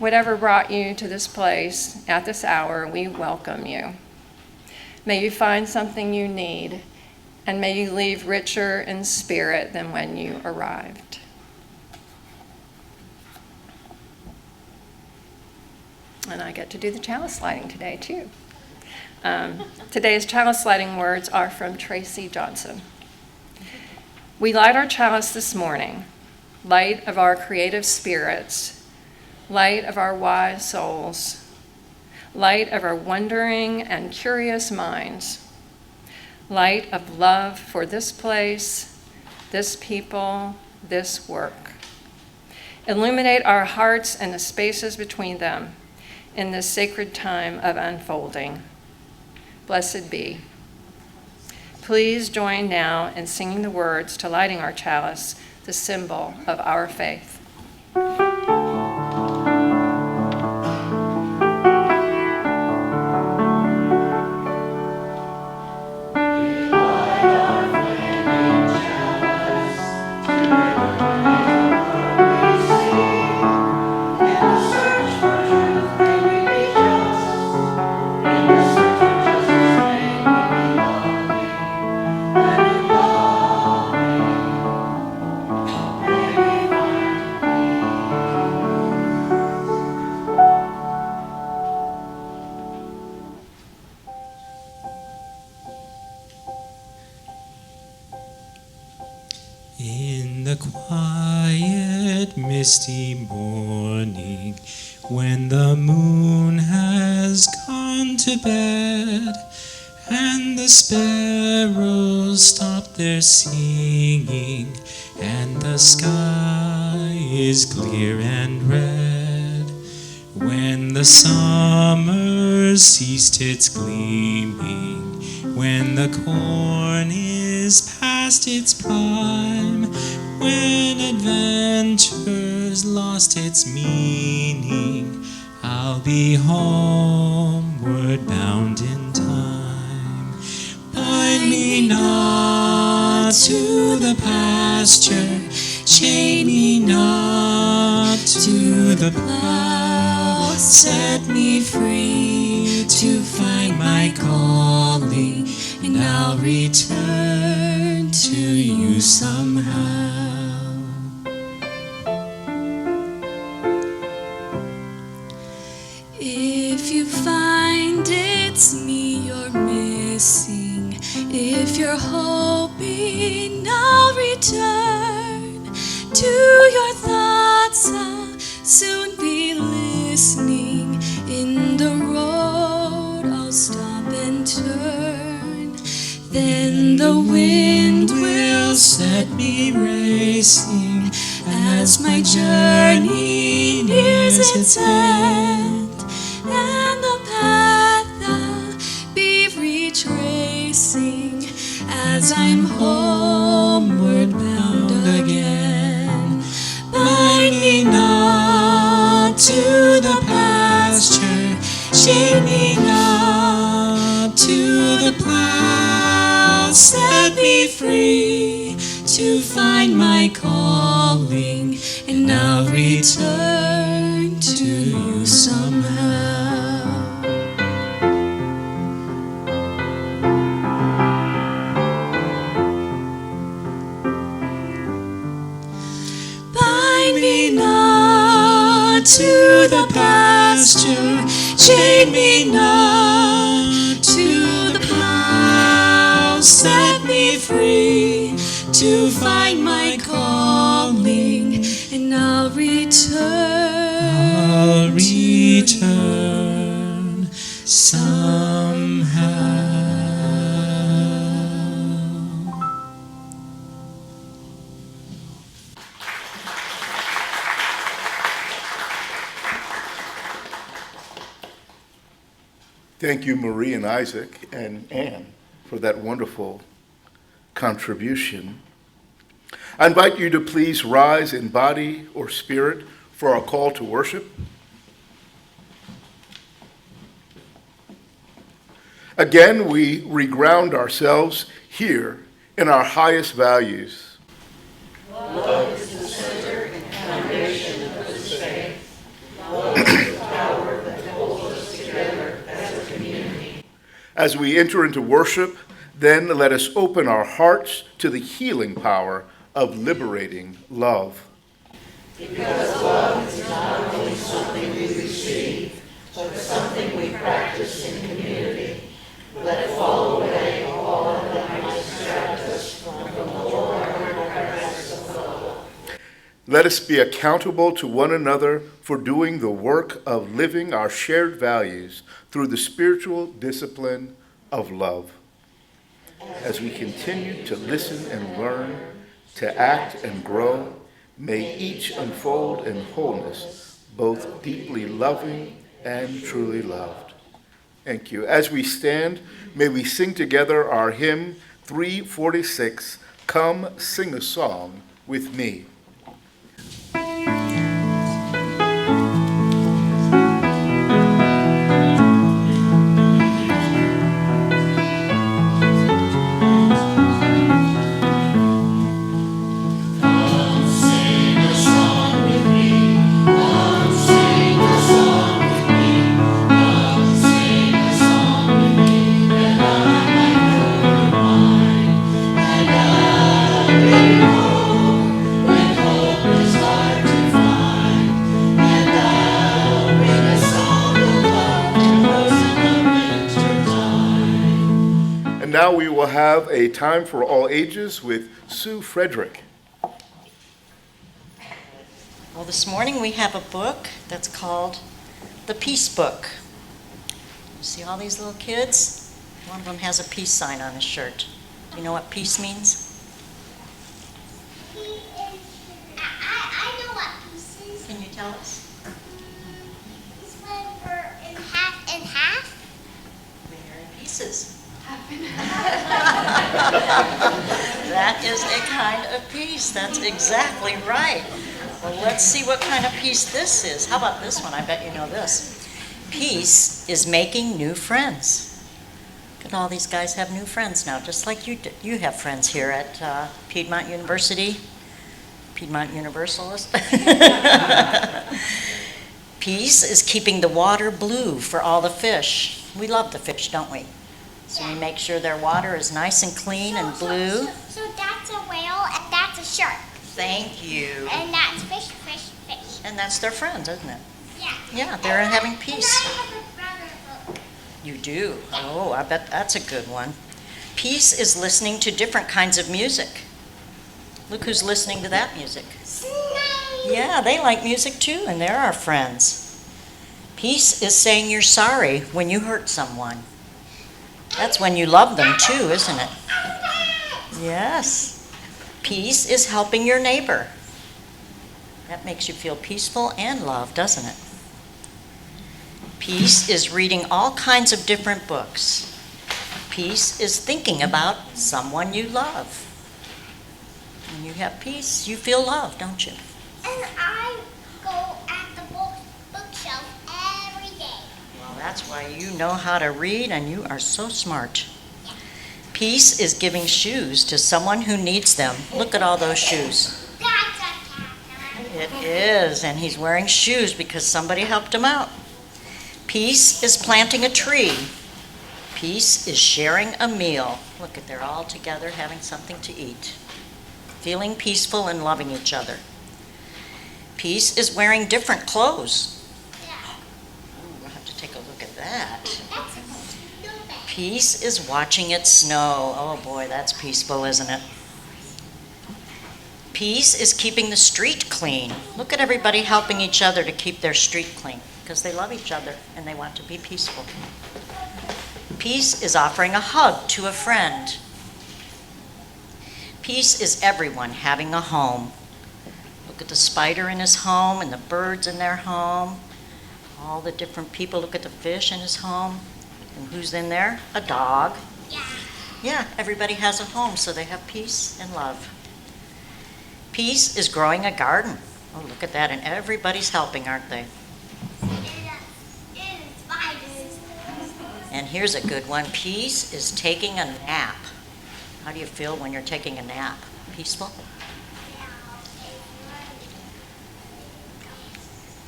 Whatever brought you to this place at this hour, we welcome you. May you find something you need, and may you leave richer in spirit than when you arrived. And I get to do the chalice lighting today, too. Today's chalice lighting words are from Tracy Johnson. We light our chalice this morning, light of our creative spirits, light of our wise souls, light of our wondering and curious minds, light of love for this place, this people, this work. Illuminate our hearts and the spaces between them in this sacred time of unfolding. Blessed be. Please join now in singing the words to lighting our chalice, the symbol of our faith. In the quiet, misty morning, when the moon has gone to bed, and the sparrows stop their singing, and the sky is clear and red, when the summer ceased its gleaming, when the corn is past its prime, when adventure's lost its meaning, I'll be homeward bound in time. Bind me not to the pasture, chain me not to the plow, set me free to find my calling, and I'll return to you somehow. If you find it's me you're missing, if you're hoping I'll return to your thoughts, I'll soon be listening. In the road I'll stop and turn, then the wind will set me racing as my journey nears its end, and the path I'll be retracing as I'm homeward bound again. Bind me not to the pasture, chain me not to the plow, set me free to find my calling, and I'll return to you somehow. Bind me not to the pasture, chain me not to the plow, set me free to find my calling, and I'll return somehow. Thank you, Marie and Isaac and Anne, for that wonderful contribution. I invite you to please rise in body or spirit for our call to worship. Again, we reground ourselves here in our highest values. Love is the center and foundation of this faith. Love As we enter into worship, then let us open our hearts to the healing power of liberating love. Because love is not only something we receive, but something we practice in community. Let fall away all that might distract us from the Lord and practice of love. Let us be accountable to one another for doing the work of living our shared values through the spiritual discipline of love. As we continue to listen and learn, to act and grow, may each unfold in wholeness, both deeply loving and truly loved. Thank you. As we stand, may we sing together our hymn 346, Come Sing a Song with Me. Now we will have a time for all ages with Sue Frederick. Well, this morning we have a book that's called The Peace Book. You see all these little kids? One of them has a peace sign on his shirt. You know what peace means? I know what peace is. Can you tell us? It's when we're in half. When you're in pieces. That is a kind of peace. That's exactly right. Well, let's see what kind of peace this is. How about this one? I bet you know this. Peace is making new friends. Look at all these guys have new friends now, just like you did. You have friends here at Piedmont University. Piedmont Universalist. Peace is keeping the water blue for all the fish. We love the fish, don't we? So we make sure their water is nice and clean and blue. So that's a whale and that's a shark. Thank you. And that's fish. And that's their friends, isn't it? Yeah. Yeah, they're having peace. And I have a brother book. You do? Oh, I bet that's a good one. Peace is listening to different kinds of music. Look who's listening to that music. Snake. Yeah, they like music too, and they're our friends. Peace is saying you're sorry when you hurt someone. That's when you love them too, isn't it? Yes. Peace is helping your neighbor. That makes you feel peaceful and loved, doesn't it? Peace is reading all kinds of different books. Peace is thinking about someone you love. When you have peace, you feel loved, don't you? And I go at the bookshelf every day. Well, that's why you know how to read and you are so smart. Peace is giving shoes to someone who needs them. Look at all those shoes. That's a cat. It is, and he's wearing shoes because somebody helped him out. Peace is planting a tree. Peace is sharing a meal. Look at, they're all together having something to eat. Feeling peaceful and loving each other. Peace is wearing different clothes. Yeah. Ooh, we'll have to take a look at that. That's a snowman. Peace is watching it snow. Oh boy, that's peaceful, isn't it? Peace is keeping the street clean. Look at everybody helping each other to keep their street clean because they love each other and they want to be peaceful. Peace is offering a hug to a friend. Peace is everyone having a home. Look at the spider in his home and the birds in their home. All the different people. Look at the fish in his home. And who's in there? A dog. Yeah. Yeah, everybody has a home, so they have peace and love. Peace is growing a garden. Oh, look at that, and everybody's helping, aren't they? It is spiders. And here's a good one. Peace is taking a nap. How do you feel when you're taking a nap? Peaceful?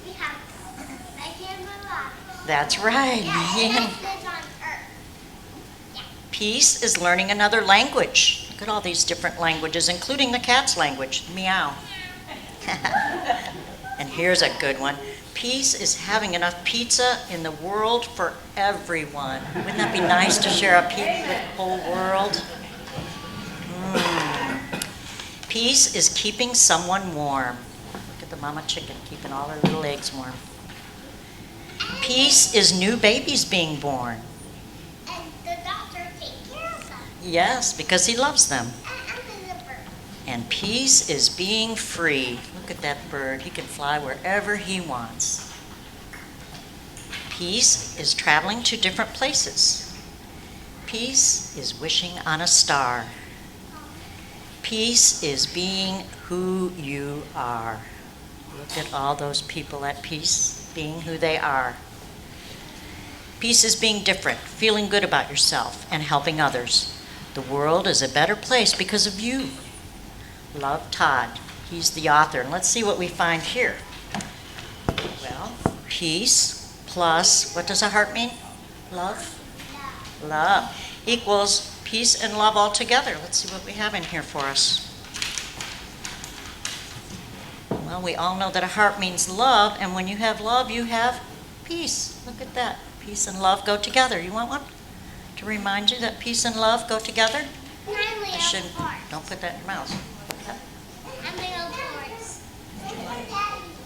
We have a human life. That's right. Yeah, Yeah. it lives on Earth. Peace is learning another language. Look at all these different languages, including the cat's language, meow. And here's a good one. Peace is having enough pizza in the world for everyone. Wouldn't that be nice to share a pizza with the whole world? Peace is keeping someone warm. Look at the mama chicken keeping all her little eggs warm. Peace is new babies being born. And the doctor takes care of them. Yes, because he loves them. And the bird. And peace is being free. Look at that bird. He can fly wherever he wants. Peace is traveling to different places. Peace is wishing on a star. Peace is being who you are. Look at all those people at peace, being who they are. Peace is being different, feeling good about yourself, and helping others. The world is a better place because of you. Love, Todd. He's the author. And let's see what we find here. Well, peace plus, what does a heart mean? Love? Love equals peace and love all together. Let's see what we have in here for us. Well, we all know that a heart means love, and when you have love, you have peace. Look at that. Peace and love go together. You want one to remind you that peace and love go together? I should. Don't put that in your mouth.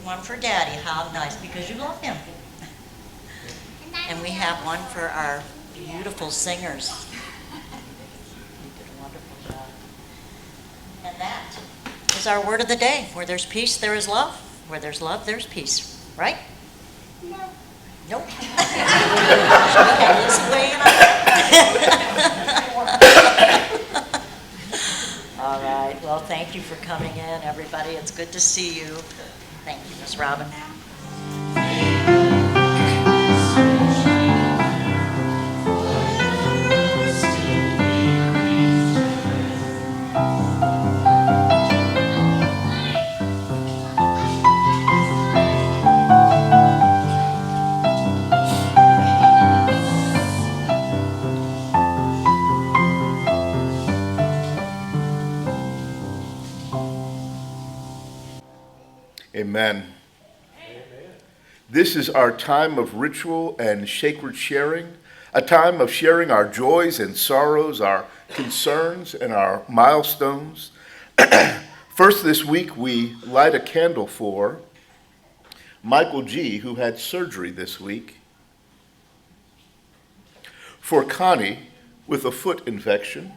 One for Daddy. How nice, because you love him. And we have one for our beautiful singers. You did a wonderful job. And that is our word of the day. Where there's peace, there is love. Where there's love, there's peace. Right? No. Nope. Okay, listen way in on that. All right. Well, thank you for coming in, everybody. It's good to see you. Thank you, Ms. Robin. Amen. This is our time of ritual and sacred sharing, a time of sharing our joys and sorrows, our concerns and our milestones. First this week, we light a candle for Michael G., who had surgery this week, for Connie with a foot infection,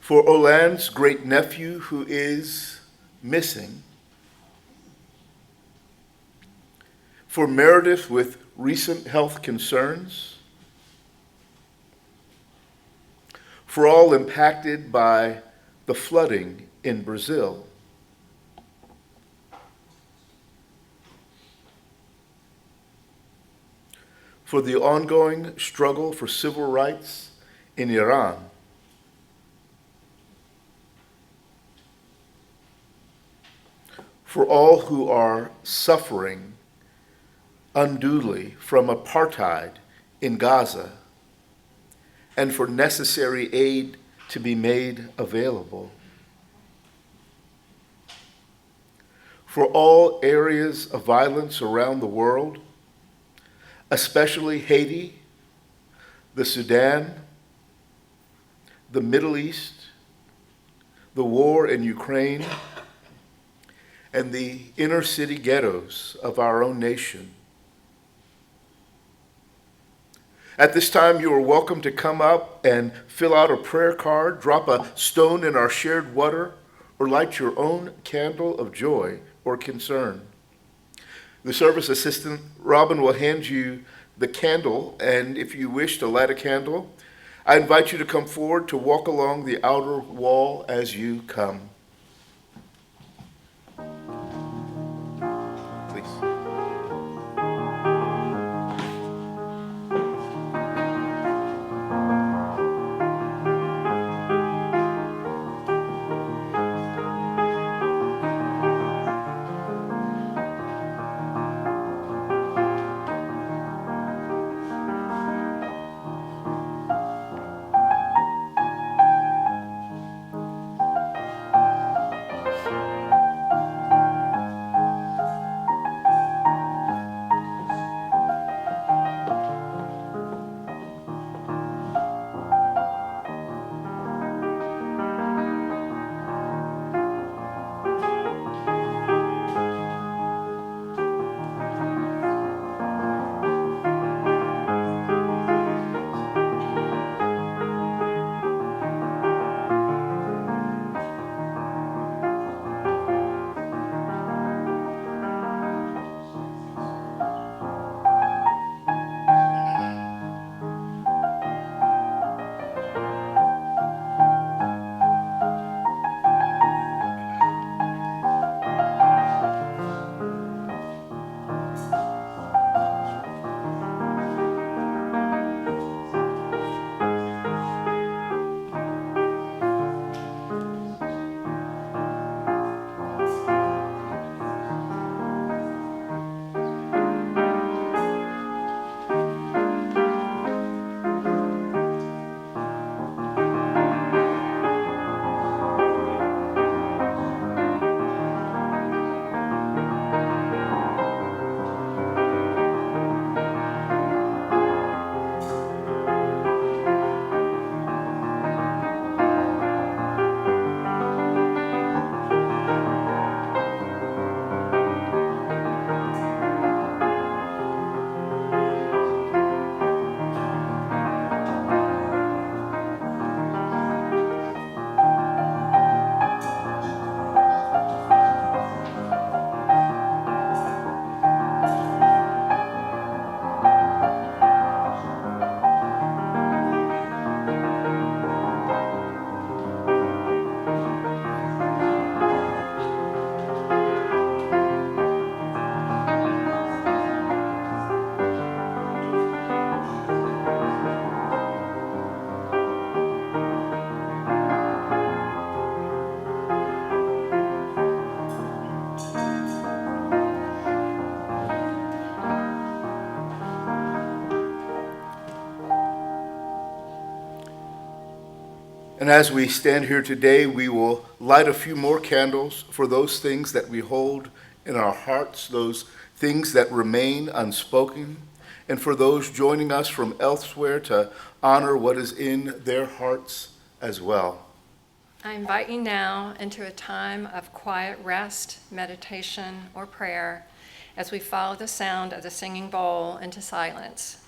for Olan's great-nephew who is missing, for Meredith with recent health concerns, for all impacted by the flooding in Brazil, for the ongoing struggle for civil rights in Iran, for all who are suffering unduly from apartheid in Gaza, and for necessary aid to be made available. For all areas of violence around the world, especially Haiti, the Sudan, the Middle East, the war in Ukraine, and the inner city ghettos of our own nation. At this time, you are welcome to come up and fill out a prayer card, drop a stone in our shared water, or light your own candle of joy or concern. The service assistant, Robin, will hand you the candle, and if you wish to light a candle, I invite you to come forward to walk along the outer wall as you come. And as we stand here today, we will light a few more candles for those things that we hold in our hearts, those things that remain unspoken, and for those joining us from elsewhere to honor what is in their hearts as well. I invite you now into a time of quiet rest, meditation, or prayer as we follow the sound of the singing bowl into silence.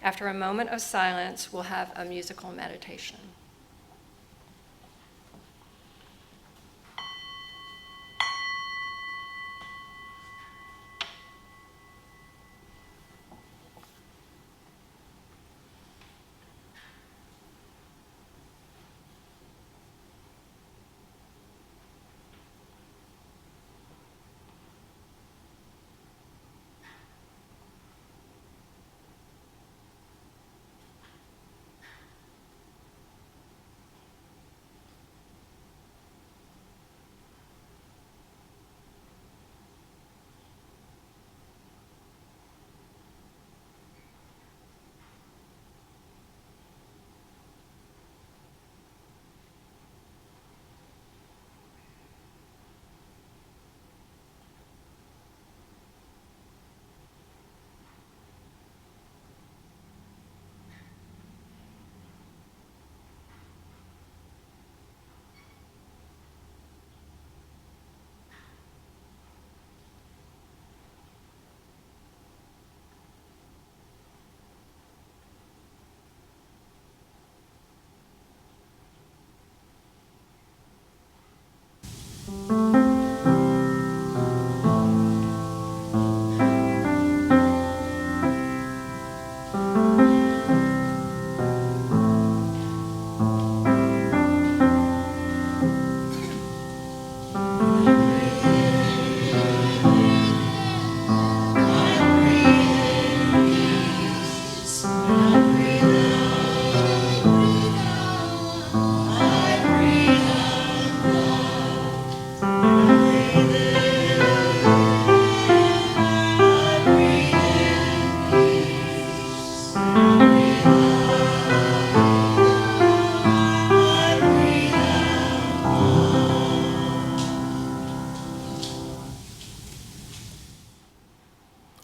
After a moment of silence, we'll have a musical meditation.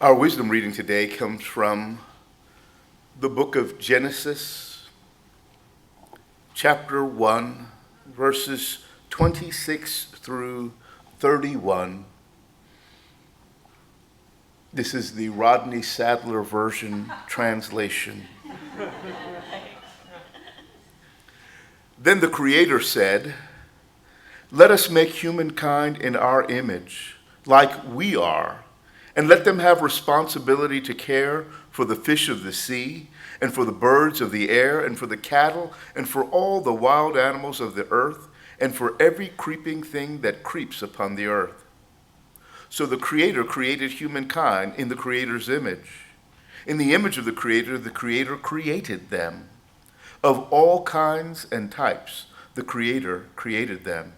Our wisdom reading today comes from the book of Genesis, chapter 1, verses 26 through 31. This is the Rodney Sadler version translation. Then the Creator said, "Let us make humankind in our image, like we are, and let them have responsibility to care for the fish of the sea, and for the birds of the air, and for the cattle, and for all the wild animals of the earth, and for every creeping thing that creeps upon the earth." So the Creator created humankind in the Creator's image. In the image of the Creator created them. Of all kinds and types, the Creator created them.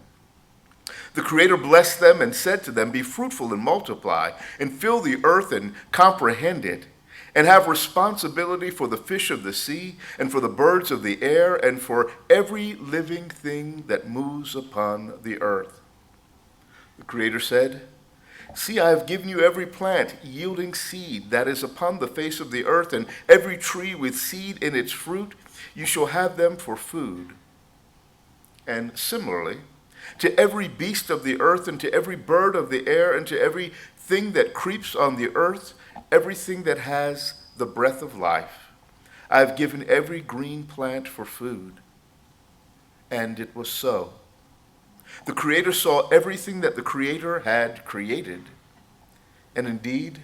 The Creator blessed them and said to them, "Be fruitful and multiply, and fill the earth and comprehend it, and have responsibility for the fish of the sea, and for the birds of the air, and for every living thing that moves upon the earth." The Creator said, "See, I have given you every plant yielding seed that is upon the face of the earth, and every tree with seed in its fruit. You shall have them for food. And similarly, to every beast of the earth, and to every bird of the air, and to every thing that creeps on the earth, everything that has the breath of life, I have given every green plant for food." And it was so. The Creator saw everything that the Creator had created, and indeed,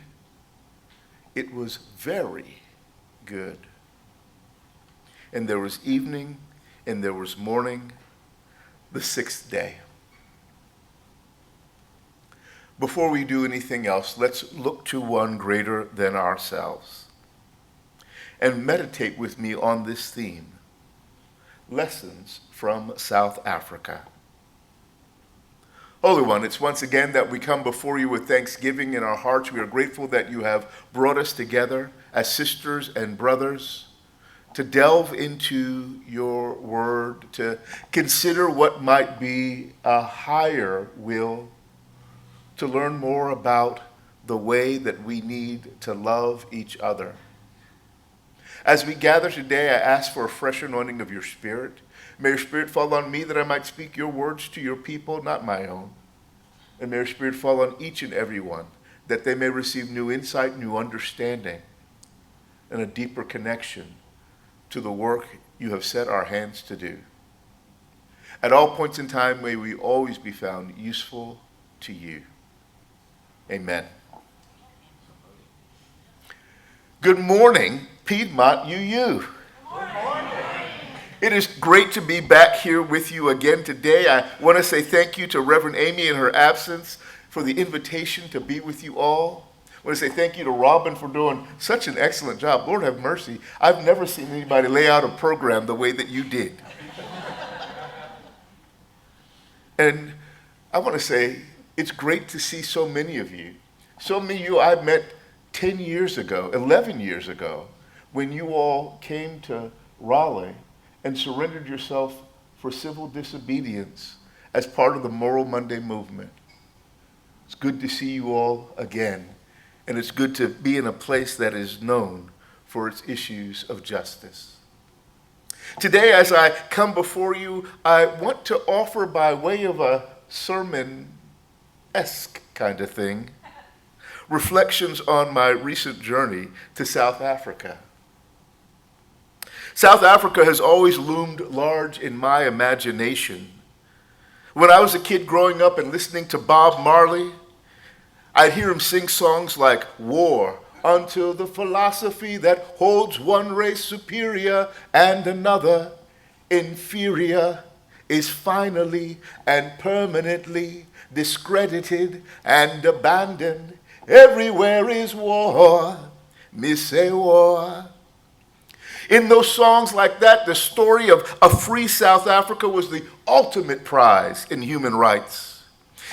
it was very good. And there was evening, and there was morning, the sixth day. Before we do anything else, let's look to one greater than ourselves and meditate with me on this theme, lessons from South Africa. Holy One, it's once again that we come before you with thanksgiving in our hearts. We are grateful that you have brought us together as sisters and brothers to delve into your word, to consider what might be a higher will, to learn more about the way that we need to love each other. As we gather today, I ask for a fresh anointing of your Spirit. May your Spirit fall on me that I might speak your words to your people, not my own. And may your Spirit fall on each and every one, that they may receive new insight, new understanding, and a deeper connection to the work you have set our hands to do. At all points in time, may we always be found useful to you. Amen. Good morning, Piedmont UU. It is great to be back here with you again today. I want to say thank you to Reverend Amy in her absence for the invitation to be with you all. I want to say thank you to Robin for doing such an excellent job. Lord have mercy. I've never seen anybody lay out a program the way that you did. And I want to say it's great to see so many of you. So many of you I met 10 years ago, 11 years ago, when you all came to Raleigh and surrendered yourself for civil disobedience as part of the Moral Monday movement. It's good to see you all again, and it's good to be in a place that is known for its issues of justice. Today, as I come before you, I want to offer by way of a sermon-esque kind of thing, reflections on my recent journey to South Africa. South Africa has always loomed large in my imagination. When I was a kid growing up and listening to Bob Marley, I'd hear him sing songs like War, until the philosophy that holds one race superior and another inferior is finally and permanently discredited and abandoned. Everywhere is war, me say war. In those songs like that, the story of a free South Africa was the ultimate prize in human rights.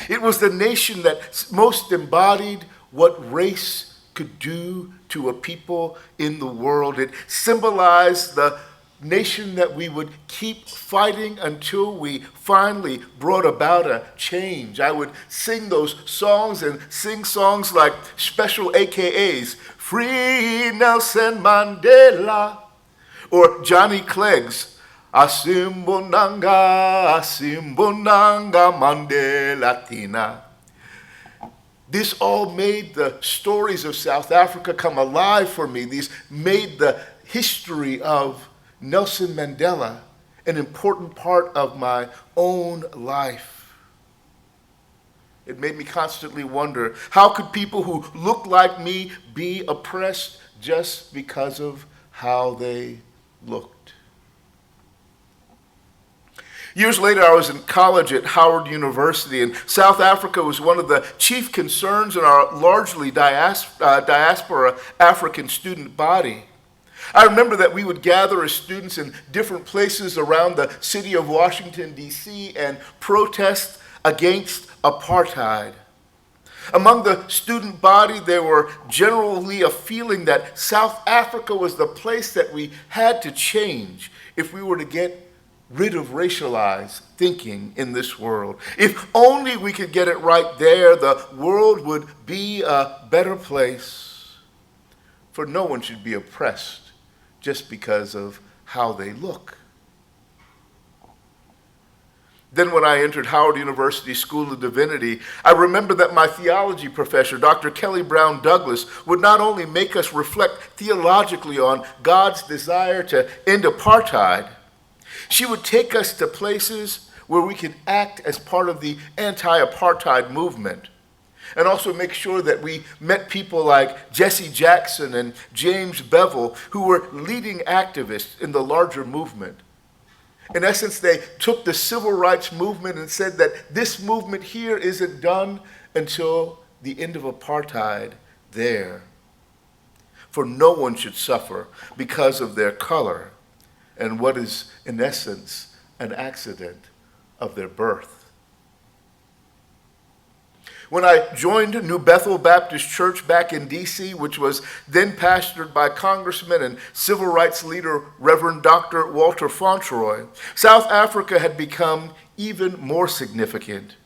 It was the nation that most embodied what race could do to a people in the world. It symbolized the nation that we would keep fighting until we finally brought about a change. I would sing those songs and sing songs like special AKAs, Free Nelson Mandela, or Johnny Clegg's Asimbonanga, Asimbonanga Mandela Tina. This all made the stories of South Africa come alive for me. These made the history of Nelson Mandela an important part of my own life. It made me constantly wonder, how could people who look like me be oppressed just because of how they looked? Years later, I was in college at Howard University, and South Africa was one of the chief concerns in our largely diaspora African student body. I remember that we would gather as students in different places around the city of Washington, D.C., and protest against apartheid. Among the student body, there were generally a feeling that South Africa was the place that we had to change if we were to get rid of racialized thinking in this world. If only we could get it right there, the world would be a better place. For no one should be oppressed just because of how they look. Then when I entered Howard University School of Divinity, I remember that my theology professor, Dr. Kelly Brown Douglas, would not only make us reflect theologically on God's desire to end apartheid, she would take us to places where we could act as part of the anti-apartheid movement, and also make sure that we met people like Jesse Jackson and James Bevel, who were leading activists in the larger movement. In essence, they took the civil rights movement and said that this movement here isn't done until the end of apartheid there. For no one should suffer because of their color and what is, in essence, an accident of their birth. When I joined New Bethel Baptist Church back in D.C., which was then pastored by Congressman and civil rights leader Reverend Dr. Walter Fauntleroy, South Africa had become even more significant.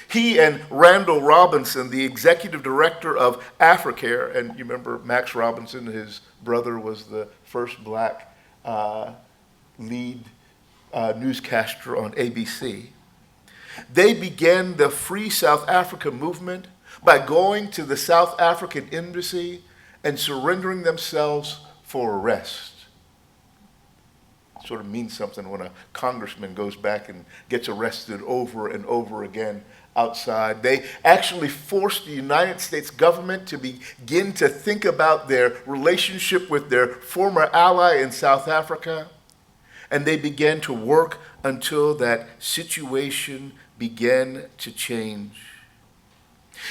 He and Randall Robinson, the executive director of Africare, and you remember Max Robinson, his brother was the first black lead newscaster on ABC. They began the Free South Africa movement by going to the South African embassy and surrendering themselves for arrest. It sort of means something when a congressman goes back and gets arrested over and over again outside. They actually forced the United States government to begin to think about their relationship with their former ally in South Africa, and they began to work until that situation began to change.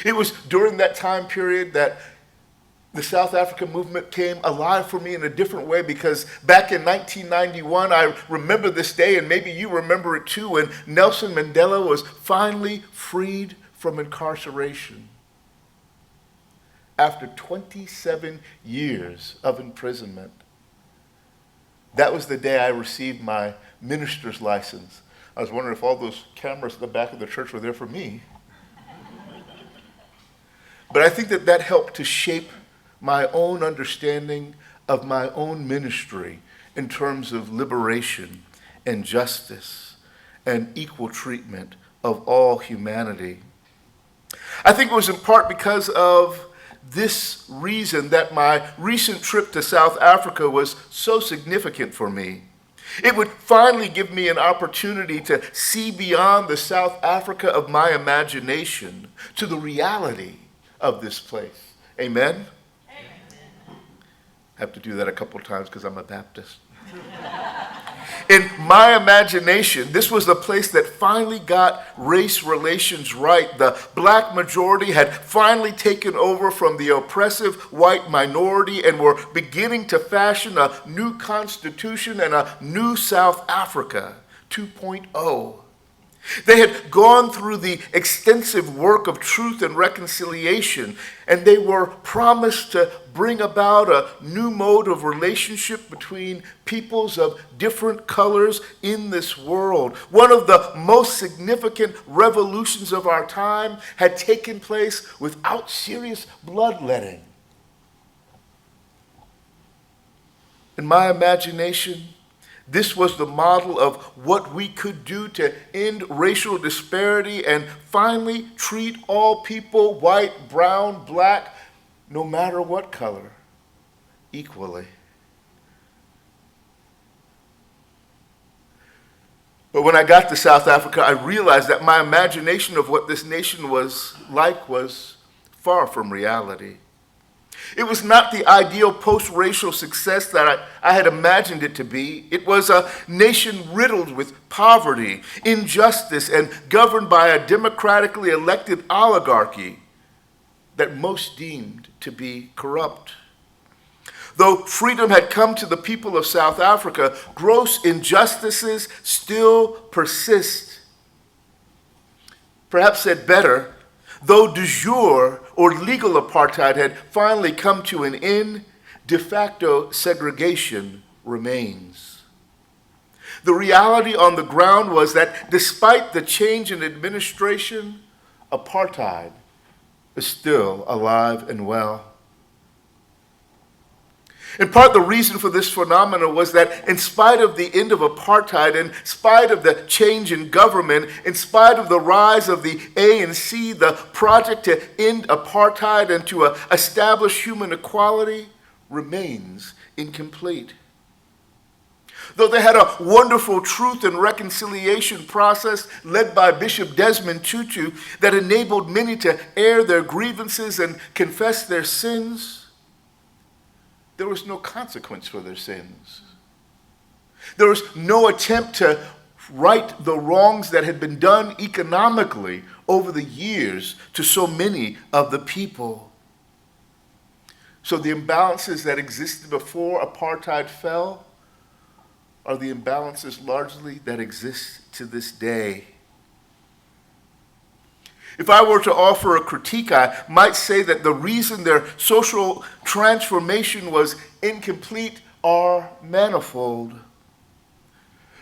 It was during that time period that the South African movement came alive for me in a different way, because back in 1991, I remember this day, and maybe you remember it too, when Nelson Mandela was finally freed from incarceration after 27 years of imprisonment. That was the day I received my minister's license. I was wondering if all those cameras at the back of the church were there for me. But I think that helped to shape my own understanding of my own ministry in terms of liberation and justice and equal treatment of all humanity. I think it was in part because of this reason that my recent trip to South Africa was so significant for me. It would finally give me an opportunity to see beyond the South Africa of my imagination to the reality of this place. Amen? Amen. I have to do that a couple times because I'm a Baptist. In my imagination, this was the place that finally got race relations right. The black majority had finally taken over from the oppressive white minority and were beginning to fashion a new constitution and a new South Africa 2.0. They had gone through the extensive work of truth and reconciliation, and they were promised to bring about a new mode of relationship between peoples of different colors in this world. One of the most significant revolutions of our time had taken place without serious bloodletting. In my imagination, this was the model of what we could do to end racial disparity and finally treat all people, white, brown, black, no matter what color, equally. But when I got to South Africa, I realized that my imagination of what this nation was like was far from reality. It was not the ideal post-racial success that I had imagined it to be. It was a nation riddled with poverty, injustice, and governed by a democratically elected oligarchy that most deemed to be corrupt. Though freedom had come to the people of South Africa, gross injustices still persist. Perhaps said better, though de jure or legal apartheid had finally come to an end, de facto segregation remains. The reality on the ground was that despite the change in administration, apartheid is still alive and well. In part, the reason for this phenomenon was that in spite of the end of apartheid, in spite of the change in government, in spite of the rise of the ANC, the project to end apartheid and to establish human equality remains incomplete. Though they had a wonderful truth and reconciliation process led by Bishop Desmond Tutu that enabled many to air their grievances and confess their sins, there was no consequence for their sins. There was no attempt to right the wrongs that had been done economically over the years to so many of the people. So the imbalances that existed before apartheid fell are the imbalances largely that exist to this day. If I were to offer a critique, I might say that the reason their social transformation was incomplete are manifold.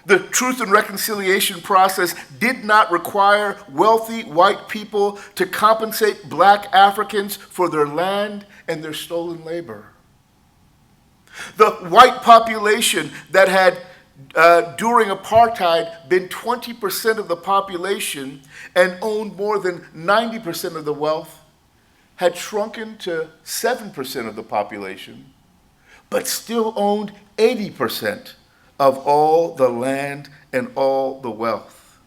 The Truth and Reconciliation process did not require wealthy white people to compensate black Africans for their land and their stolen labor. The white population that had during apartheid been 20% of the population and owned more than 90% of the wealth had shrunken to 7% of the population, but still owned 80% of all the land and all the wealth.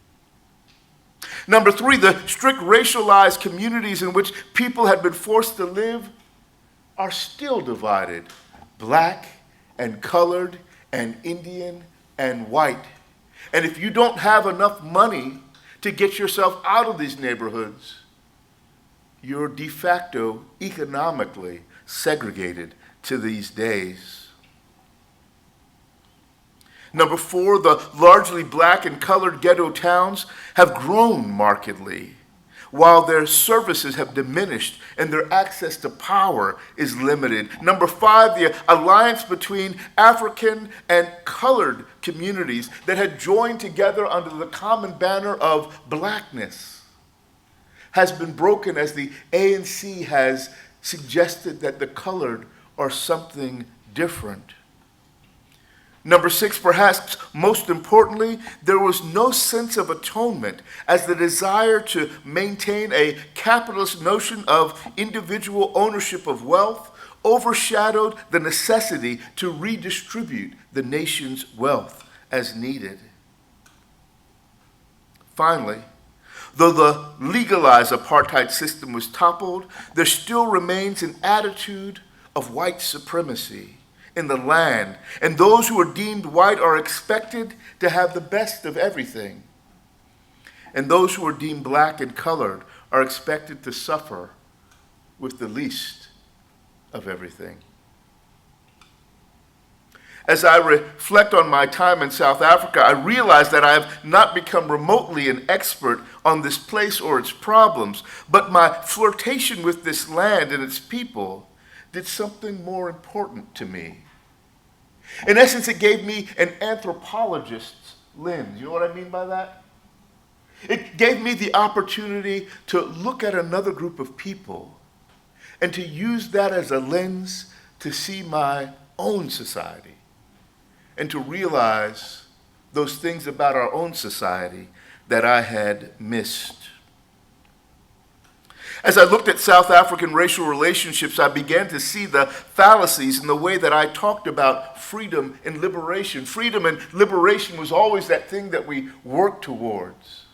Number 3, the strict racialized communities in which people had been forced to live are still divided, black and colored and Indian and white. And if you don't have enough money to get yourself out of these neighborhoods, you're de facto economically segregated to these days. Number 4, the largely black and colored ghetto towns have grown markedly, while their services have diminished and their access to power is limited. Number 5, the alliance between African and colored communities that had joined together under the common banner of blackness has been broken as the ANC has suggested that the colored are something different. Number 6, perhaps most importantly, there was no sense of atonement as the desire to maintain a capitalist notion of individual ownership of wealth overshadowed the necessity to redistribute the nation's wealth as needed. Finally, though the legalized apartheid system was toppled, there still remains an attitude of white supremacy in the land, and those who are deemed white are expected to have the best of everything. And those who are deemed black and colored are expected to suffer with the least of everything. As I reflect on my time in South Africa, I realize that I have not become remotely an expert on this place or its problems, but my flirtation with this land and its people did something more important to me. In essence, it gave me an anthropologist's lens. You know what I mean by that? It gave me the opportunity to look at another group of people and to use that as a lens to see my own society and to realize those things about our own society that I had missed. As I looked at South African racial relationships, I began to see the fallacies in the way that I talked about freedom and liberation. Freedom and liberation was always that thing that we worked towards.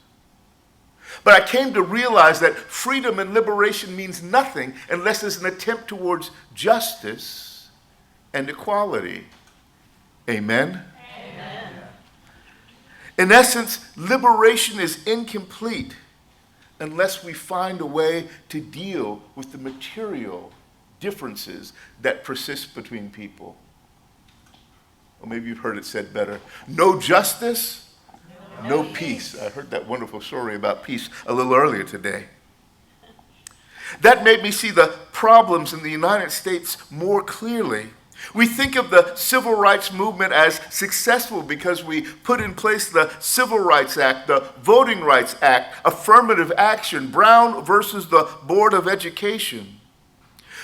But I came to realize that freedom and liberation means nothing unless there's an attempt towards justice and equality. Amen? Amen. In essence, liberation is incomplete unless we find a way to deal with the material differences that persist between people. Or maybe you've heard it said better, no justice, no peace. I heard that wonderful story about peace a little earlier today. That made me see the problems in the United States more clearly. We think of the civil rights movement as successful because we put in place the Civil Rights Act, the Voting Rights Act, affirmative action, Brown versus the Board of Education.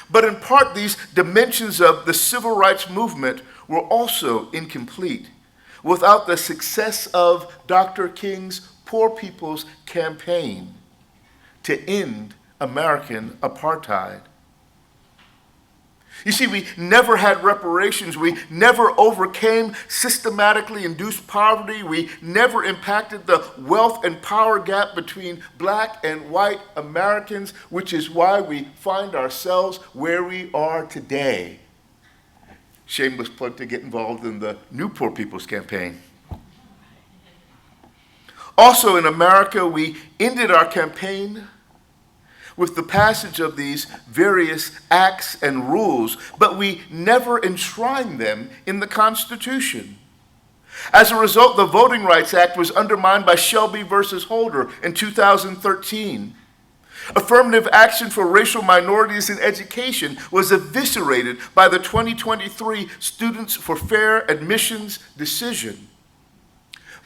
But in part, these dimensions of the civil rights movement were also incomplete without the success of Dr. King's Poor People's Campaign to end American apartheid. You see, we never had reparations. We never overcame systematically induced poverty. We never impacted the wealth and power gap between black and white Americans, which is why we find ourselves where we are today. Shameless plug to get involved in the new Poor People's Campaign. Also in America, we ended our campaign with the passage of these various acts and rules, but we never enshrined them in the Constitution. As a result, the Voting Rights Act was undermined by Shelby versus Holder in 2013. Affirmative action for racial minorities in education was eviscerated by the 2023 Students for Fair Admissions decision.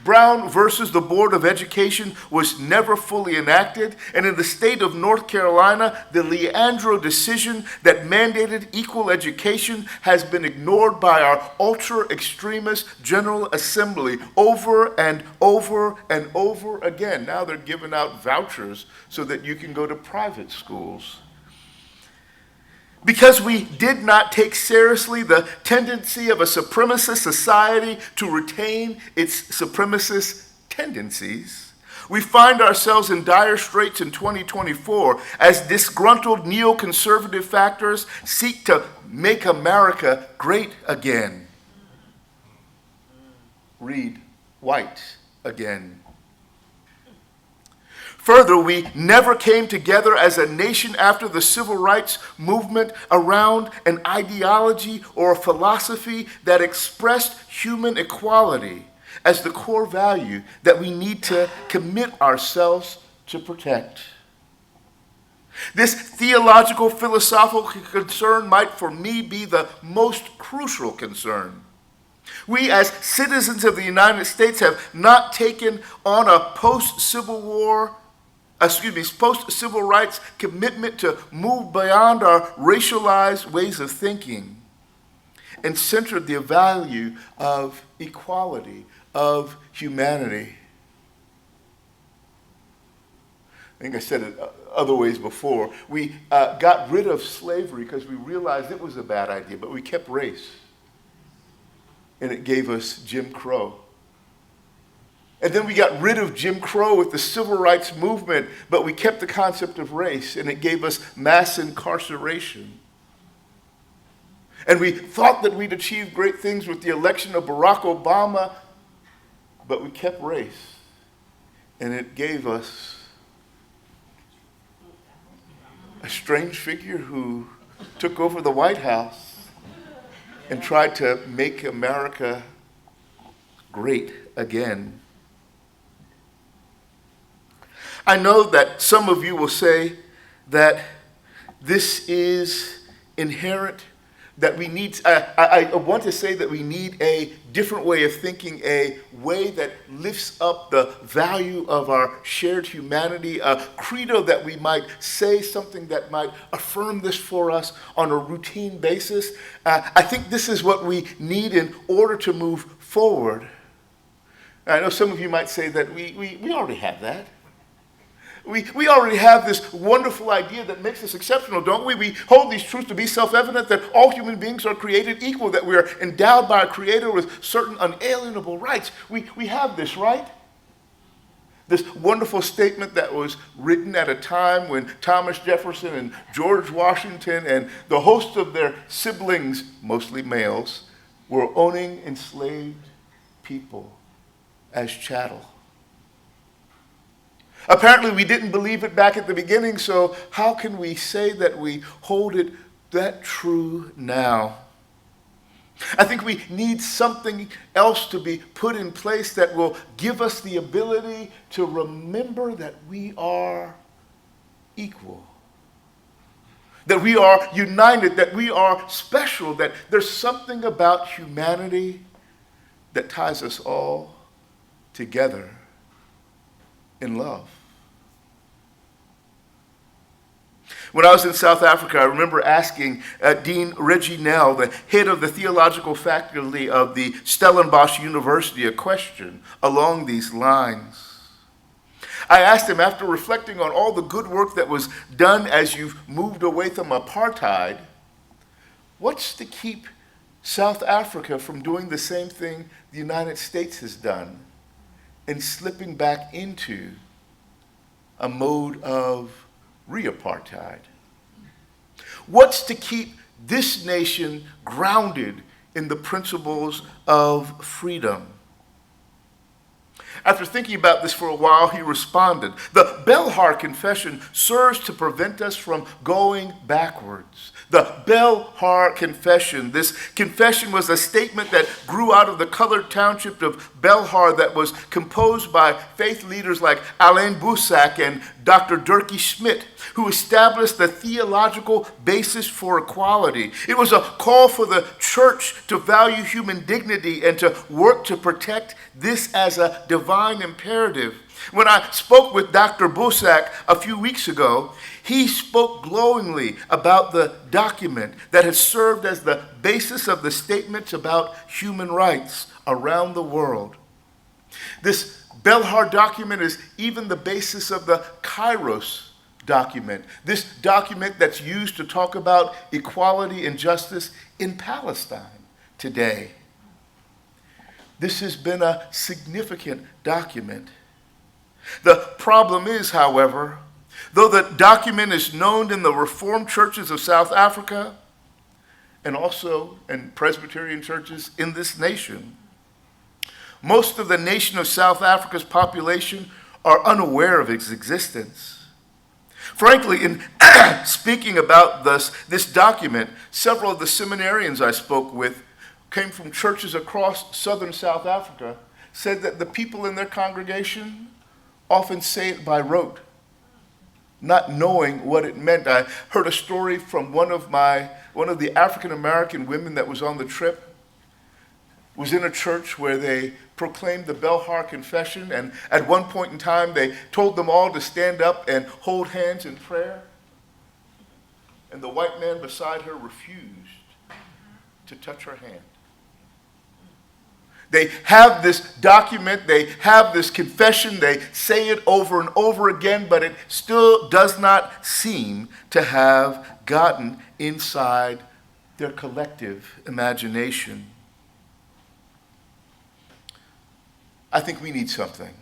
Brown versus the Board of Education was never fully enacted, and in the state of North Carolina, the Leandro decision that mandated equal education has been ignored by our ultra-extremist General Assembly over and over and over again. Now they're giving out vouchers so that you can go to private schools. Because we did not take seriously the tendency of a supremacist society to retain its supremacist tendencies, we find ourselves in dire straits in 2024 as disgruntled neoconservative factors seek to make America great again. Read white again. Further, we never came together as a nation after the civil rights movement around an ideology or a philosophy that expressed human equality as the core value that we need to commit ourselves to protect. This theological, philosophical concern might, for me, be the most crucial concern. We, as citizens of the United States, have not taken on a post-civil rights commitment to move beyond our racialized ways of thinking and centered the value of equality, of humanity. I think I said it other ways before. We got rid of slavery because we realized it was a bad idea, but we kept race. And it gave us Jim Crow. And then we got rid of Jim Crow with the civil rights movement, but we kept the concept of race, and it gave us mass incarceration. And we thought that we'd achieve great things with the election of Barack Obama, but we kept race, and it gave us a strange figure who took over the White House and tried to make America great again. I know that some of you will say that this is inherent, that we need, I want to say that we need a different way of thinking, a way that lifts up the value of our shared humanity, a credo that we might say something that might affirm this for us on a routine basis. I think this is what we need in order to move forward. I know some of you might say that we already have that. We already have this wonderful idea that makes us exceptional, don't we? We hold these truths to be self-evident, that all human beings are created equal, that we are endowed by our Creator with certain unalienable rights. We have this, right? This wonderful statement that was written at a time when Thomas Jefferson and George Washington and the host of their siblings, mostly males, were owning enslaved people as chattel. Apparently, we didn't believe it back at the beginning, so how can we say that we hold it that true now? I think we need something else to be put in place that will give us the ability to remember that we are equal, that we are united, that we are special, that there's something about humanity that ties us all together in love. When I was in South Africa, I remember asking Dean Reggie Nell, the head of the theological faculty of the Stellenbosch University, a question along these lines. I asked him, after reflecting on all the good work that was done as you've moved away from apartheid, what's to keep South Africa from doing the same thing the United States has done and slipping back into a mode of re-apartheid? What's to keep this nation grounded in the principles of freedom? After thinking about this for a while, he responded, "The Belhar Confession serves to prevent us from going backwards." The Belhar Confession. This confession was a statement that grew out of the colored township of Belhar that was composed by faith leaders like Alain Boussac and Dr. Dirkie Schmidt, who established the theological basis for equality. It was a call for the church to value human dignity and to work to protect this as a divine imperative. When I spoke with Dr. Boussac a few weeks ago, he spoke glowingly about the document that has served as the basis of the statements about human rights around the world. This Belhar document is even the basis of the Kairos document, this document that's used to talk about equality and justice in Palestine today. This has been a significant document. The problem is, however, though the document is known in the Reformed churches of South Africa and also in Presbyterian churches in this nation, most of the nation of South Africa's population are unaware of its existence. Frankly, in speaking about this document, several of the seminarians I spoke with came from churches across southern South Africa, said that the people in their congregation often say it by rote, not knowing what it meant. I heard a story from one of the African American women that was on the trip, was in a church where they proclaimed the Belhar Confession, and at one point in time they told them all to stand up and hold hands in prayer. And the white man beside her refused to touch her hand. They have this document, they have this confession, they say it over and over again, but it still does not seem to have gotten inside their collective imagination. I think we need something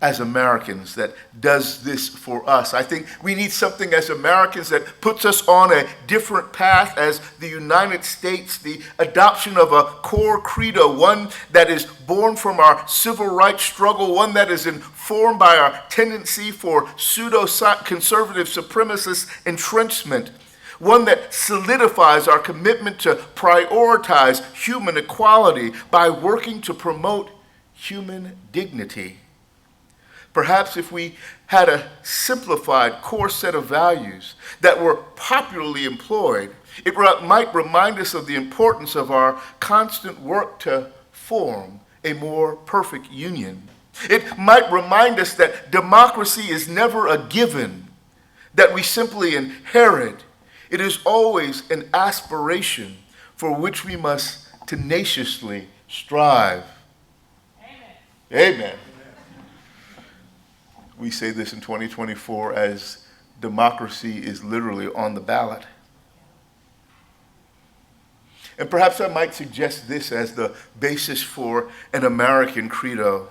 as Americans that does this for us. I think we need something as Americans that puts us on a different path as the United States, the adoption of a core credo, one that is born from our civil rights struggle, one that is informed by our tendency for pseudo-conservative supremacist entrenchment, one that solidifies our commitment to prioritize human equality by working to promote human dignity. Perhaps if we had a simplified core set of values that were popularly employed, it might remind us of the importance of our constant work to form a more perfect union. It might remind us that democracy is never a given, that we simply inherit. It is always an aspiration for which we must tenaciously strive. Amen. We say this in 2024 as democracy is literally on the ballot. And perhaps I might suggest this as the basis for an American credo.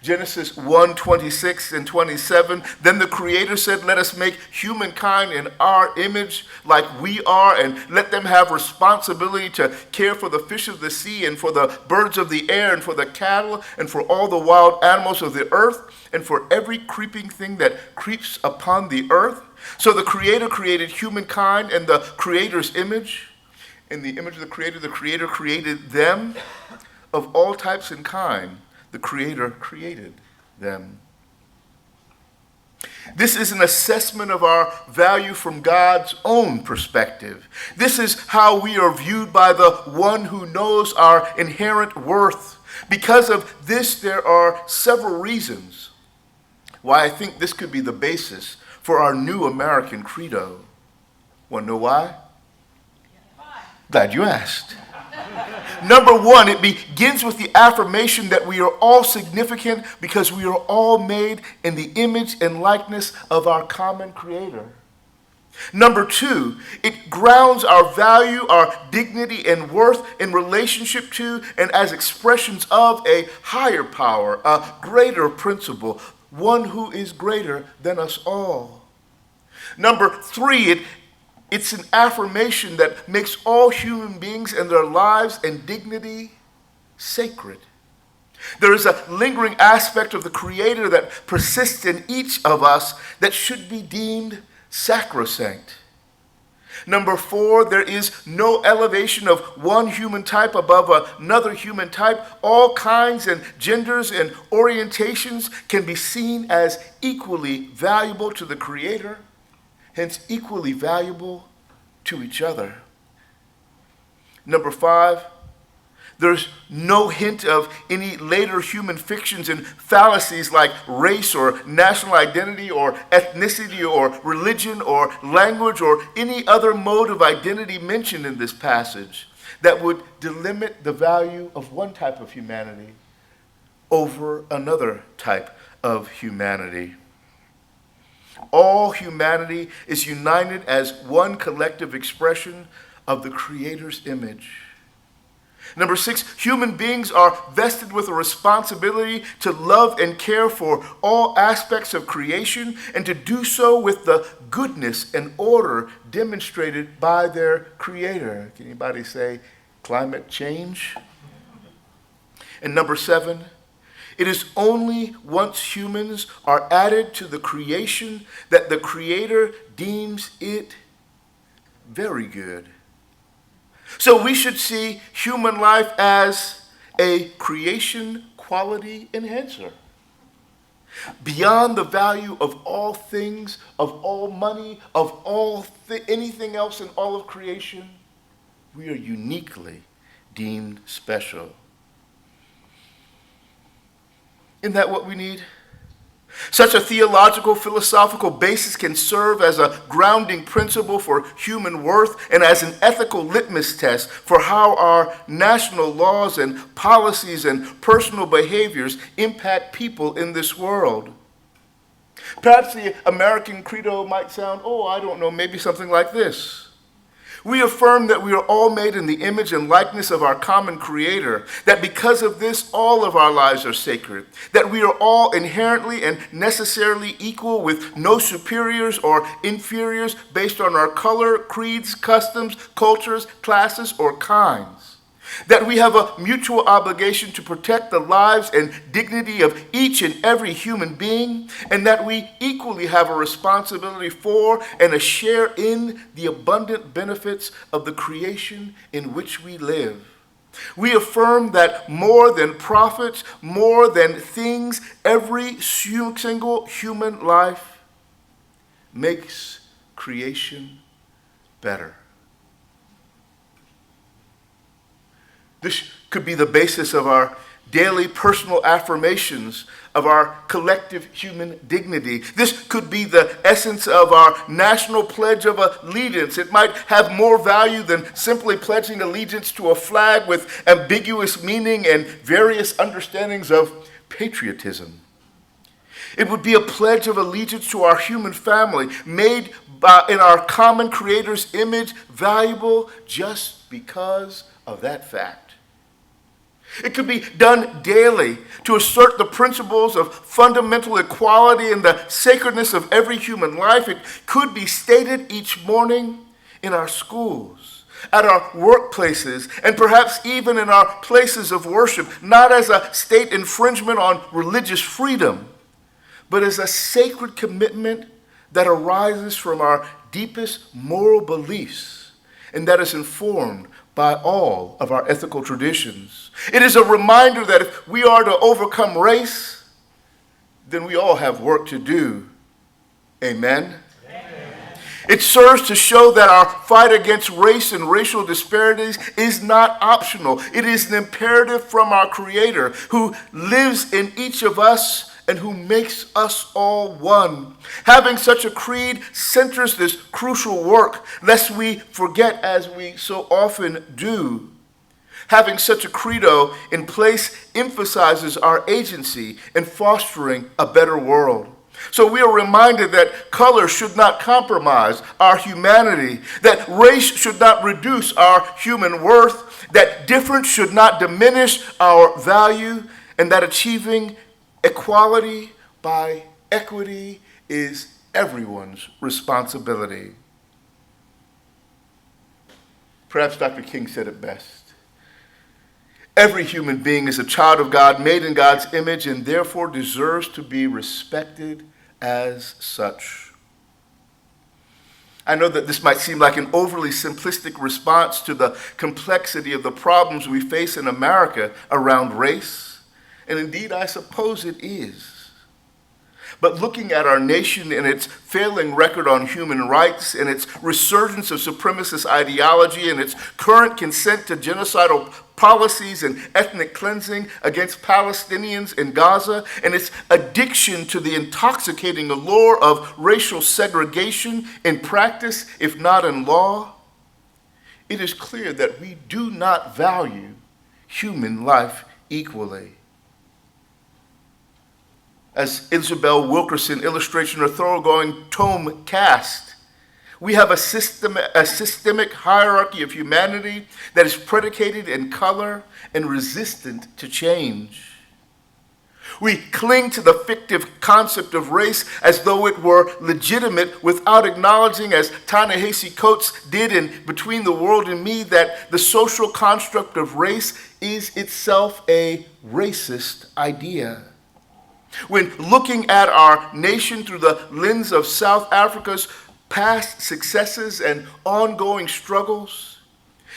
Genesis 1:26 and 27, then the Creator said, "Let us make humankind in our image like we are, and let them have responsibility to care for the fish of the sea and for the birds of the air and for the cattle and for all the wild animals of the earth and for every creeping thing that creeps upon the earth." So the Creator created humankind in the Creator's image. In the image of the Creator created them of all types and kind. The Creator created them. This is an assessment of our value from God's own perspective. This is how we are viewed by the one who knows our inherent worth. Because of this, there are several reasons why I think this could be the basis for our new American credo. Want to know why? Glad you asked. Number one, it begins with the affirmation that we are all significant because we are all made in the image and likeness of our common Creator. Number two, it grounds our value, our dignity, and worth in relationship to and as expressions of a higher power, a greater principle, one who is greater than us all. Number three, it's an affirmation that makes all human beings and their lives and dignity sacred. There is a lingering aspect of the Creator that persists in each of us that should be deemed sacrosanct. Number 4, there is no elevation of one human type above another human type. All kinds and genders and orientations can be seen as equally valuable to the Creator, hence equally valuable to each other. Number 5, there's no hint of any later human fictions and fallacies like race or national identity or ethnicity or religion or language or any other mode of identity mentioned in this passage that would delimit the value of one type of humanity over another type of humanity. All humanity is united as one collective expression of the Creator's image. Number 6, human beings are vested with a responsibility to love and care for all aspects of creation and to do so with the goodness and order demonstrated by their Creator. Can anybody say climate change? And number 7, it is only once humans are added to the creation that the Creator deems it very good. So we should see human life as a creation quality enhancer. Beyond the value of all things, of all money, of anything else in all of creation, we are uniquely deemed special. Isn't that what we need? Such a theological, philosophical basis can serve as a grounding principle for human worth and as an ethical litmus test for how our national laws and policies and personal behaviors impact people in this world. Perhaps the American credo might sound, maybe something like this. We affirm that we are all made in the image and likeness of our common Creator, that because of this, all of our lives are sacred, that we are all inherently and necessarily equal with no superiors or inferiors based on our color, creeds, customs, cultures, classes, or kinds. That we have a mutual obligation to protect the lives and dignity of each and every human being, and that we equally have a responsibility for and a share in the abundant benefits of the creation in which we live. We affirm that more than profits, more than things, every single human life makes creation better. This could be the basis of our daily personal affirmations of our collective human dignity. This could be the essence of our national pledge of allegiance. It might have more value than simply pledging allegiance to a flag with ambiguous meaning and various understandings of patriotism. It would be a pledge of allegiance to our human family, made in our common Creator's image, valuable just because of that fact. It could be done daily to assert the principles of fundamental equality and the sacredness of every human life. It could be stated each morning in our schools, at our workplaces, and perhaps even in our places of worship, not as a state infringement on religious freedom, but as a sacred commitment that arises from our deepest moral beliefs and that is informed by all of our ethical traditions. It is a reminder that if we are to overcome race, then we all have work to do. Amen? Amen. It serves to show that our fight against race and racial disparities is not optional. It is an imperative from our Creator who lives in each of us and who makes us all one. Having such a creed centers this crucial work, lest we forget as we so often do. Having such a credo in place emphasizes our agency in fostering a better world. So we are reminded that color should not compromise our humanity, that race should not reduce our human worth, that difference should not diminish our value, and that achieving equality by equity is everyone's responsibility. Perhaps Dr. King said it best. Every human being is a child of God, made in God's image, and therefore deserves to be respected as such. I know that this might seem like an overly simplistic response to the complexity of the problems we face in America around race, and indeed I suppose it is. But looking at our nation and its failing record on human rights and its resurgence of supremacist ideology and its current consent to genocidal policies and ethnic cleansing against Palestinians in Gaza and its addiction to the intoxicating allure of racial segregation in practice, if not in law, it is clear that we do not value human life equally. As Isabel Wilkerson illustrates in her thoroughgoing tome Caste, we have a systemic hierarchy of humanity that is predicated in color and resistant to change. We cling to the fictive concept of race as though it were legitimate without acknowledging, as Ta-Nehisi Coates did in Between the World and Me, that the social construct of race is itself a racist idea. When looking at our nation through the lens of South Africa's past successes and ongoing struggles,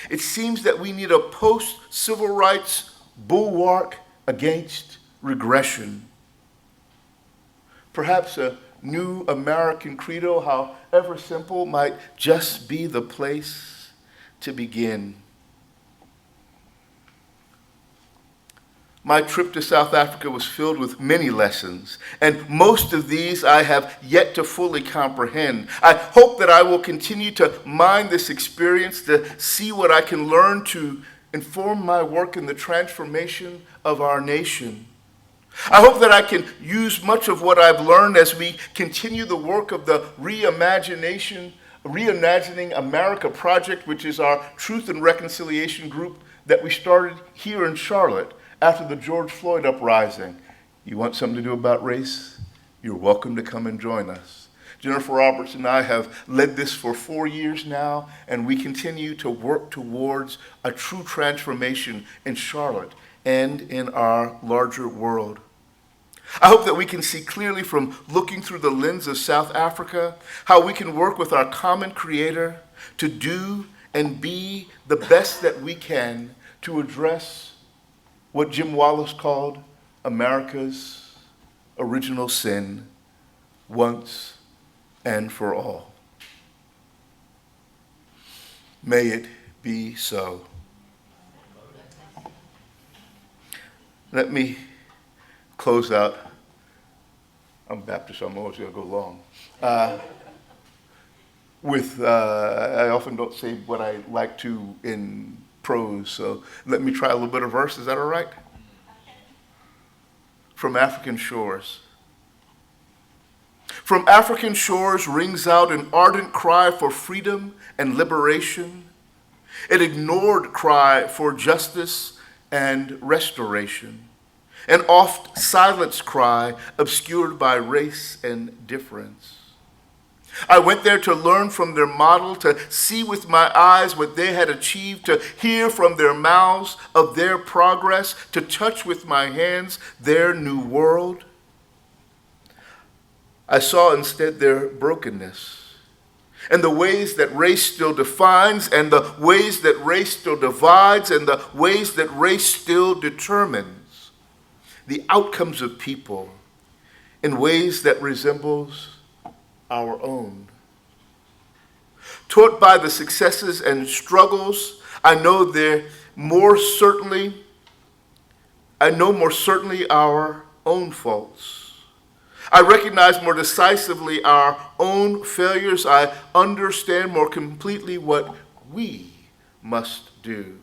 it seems that we need a post-civil rights bulwark against regression. Perhaps a new American credo, however simple, might just be the place to begin. My trip to South Africa was filled with many lessons, and most of these I have yet to fully comprehend. I hope that I will continue to mine this experience to see what I can learn to inform my work in the transformation of our nation. I hope that I can use much of what I've learned as we continue the work of the Reimagining America project, which is our Truth and Reconciliation group that we started here in Charlotte after the George Floyd uprising. You want something to do about race? You're welcome to come and join us. Jennifer Roberts and I have led this for 4 years now, and we continue to work towards a true transformation in Charlotte and in our larger world. I hope that we can see clearly from looking through the lens of South Africa how we can work with our common creator to do and be the best that we can to address what Jim Wallace called America's original sin once and for all. May it be so. Let me close out. I'm Baptist, so I'm always going to go long. I often don't say what I like to in prose, so let me try a little bit of verse. Is that all right? From African shores. From African shores rings out an ardent cry for freedom and liberation, an ignored cry for justice and restoration, an oft silenced cry obscured by race and difference. I went there to learn from their model, to see with my eyes what they had achieved, to hear from their mouths of their progress, to touch with my hands their new world. I saw instead their brokenness and the ways that race still defines and the ways that race still divides and the ways that race still determines the outcomes of people in ways that resembles our own. Taught by the successes and struggles, I know more certainly our own faults. I recognize more decisively our own failures. I understand more completely what we must do.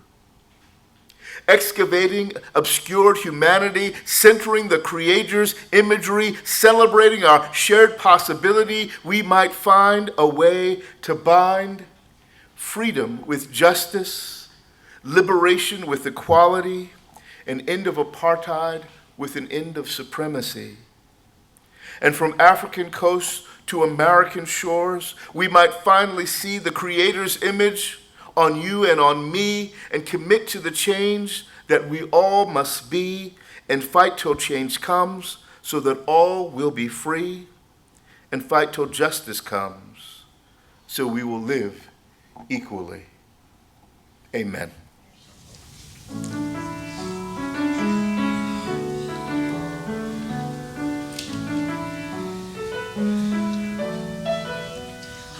Excavating obscured humanity, centering the Creator's imagery, celebrating our shared possibility, we might find a way to bind freedom with justice, liberation with equality, an end of apartheid with an end of supremacy. And from African coasts to American shores, we might finally see the Creator's image on you and on me and commit to the change that we all must be and fight till change comes so that all will be free, and fight till justice comes so we will live equally. Amen.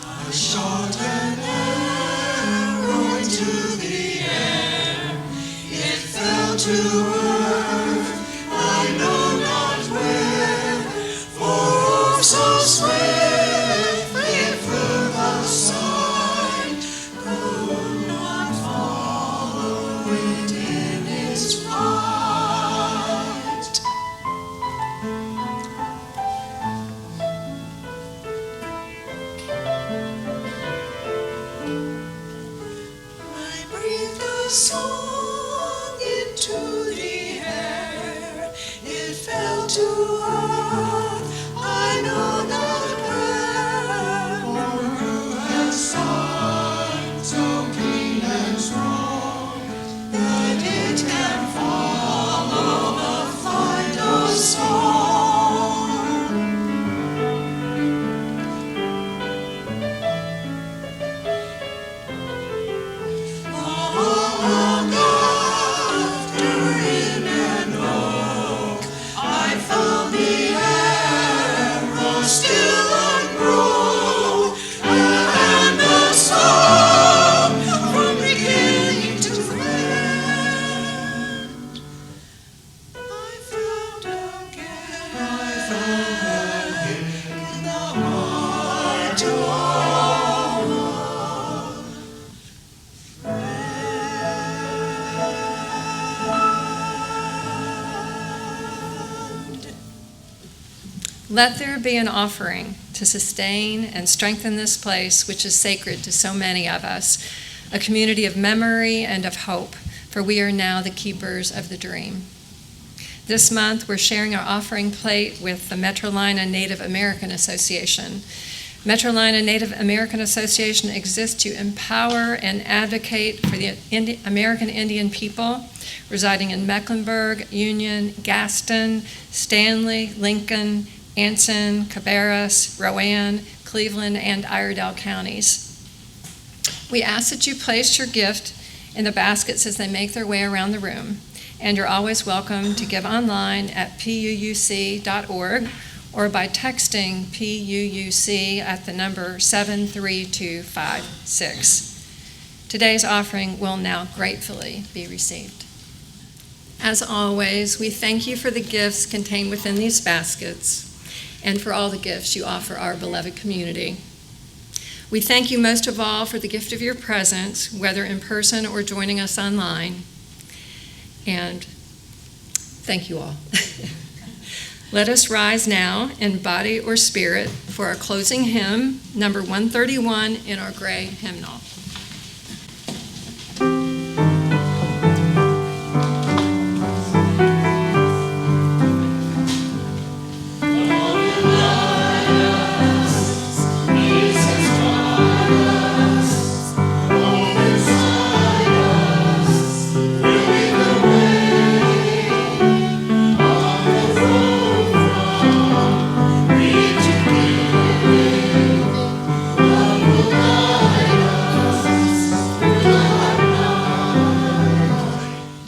I shot an arrow into the air. It fell to earth, I know not where. For so swiftly flew the side, could not follow it in its flight. I breathed a song into the air. It fell to earth, I know not where. For a sign so keen and strong that it can follow the flight of song. Long after in an oak, I found the arrow still unbroke, and the song from beginning to end. I found again in the heart of Let there be an offering to sustain and strengthen this place, which is sacred to so many of us, a community of memory and of hope, for we are now the keepers of the dream. This month, we're sharing our offering plate with the Metrolina Native American Association. Metrolina Native American Association exists to empower and advocate for the American Indian people residing in Mecklenburg, Union, Gaston, Stanley, Lincoln, Anson, Cabarrus, Rowan, Cleveland, and Iredell counties. We ask that you place your gift in the baskets as they make their way around the room, and you're always welcome to give online at puuc.org or by texting PUUC at the number 73256. Today's offering will now gratefully be received. As always, we thank you for the gifts contained within these baskets and for all the gifts you offer our beloved community. We thank you most of all for the gift of your presence, whether in person or joining us online. And thank you all. Let us rise now in body or spirit for our closing hymn, number 131 in our gray hymnal.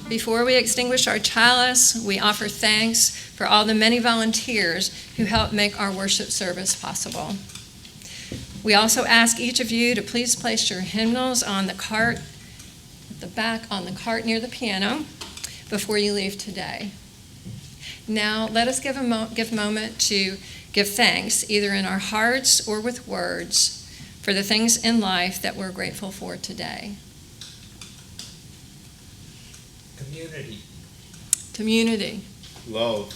Before we extinguish our chalice, we offer thanks for all the many volunteers who help make our worship service possible. We also ask each of you to please place your hymnals on the cart, at the back on the cart near the piano before you leave today. Now, let us give a moment to give thanks, either in our hearts or with words, for the things in life that we're grateful for today. Community. Love.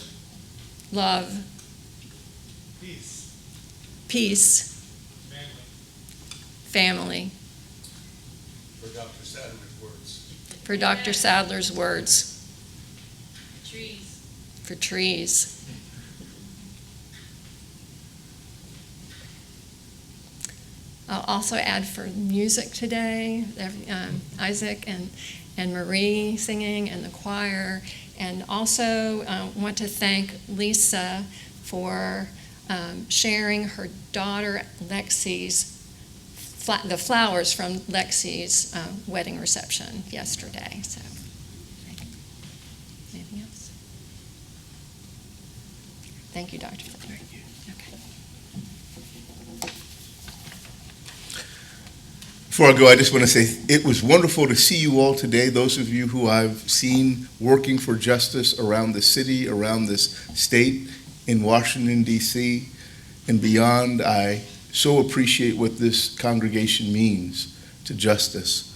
Peace. Family. For Dr. Sadler's words. For trees. I'll also add for music today. Isaac and and Marie singing and the choir. And also want to thank Lisa for sharing her daughter Lexi's, the flowers from Lexi's wedding reception yesterday. So, anything else? Thank you, Dr. Flipper. Okay. Before I go, I just want to say it was wonderful to see you all today, those of you who I've seen working for justice around the city, around this state, in Washington, D.C., and beyond. I so appreciate what this congregation means to justice.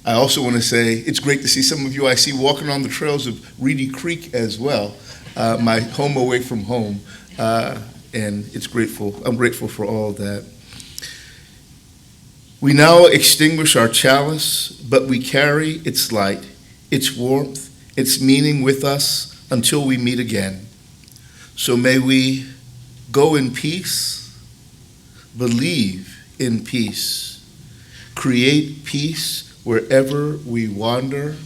I also want to say it's great to see some of you I see walking on the trails of Reedy Creek as well, my home away from home, and I'm grateful for all that. We now extinguish our chalice, but we carry its light, its warmth, its meaning with us until we meet again. So may we go in peace, believe in peace, create peace wherever we wander,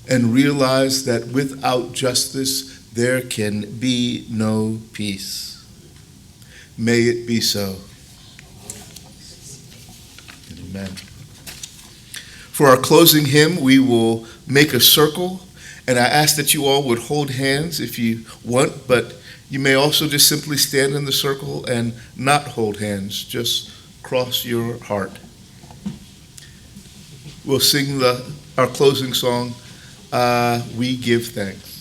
and realize that without justice there can be no peace. May it be so. Amen. For our closing hymn, we will make a circle, and I ask that you all would hold hands if you want, but you may also just simply stand in the circle and not hold hands, just cross your heart. We'll sing our closing song, We Give Thanks.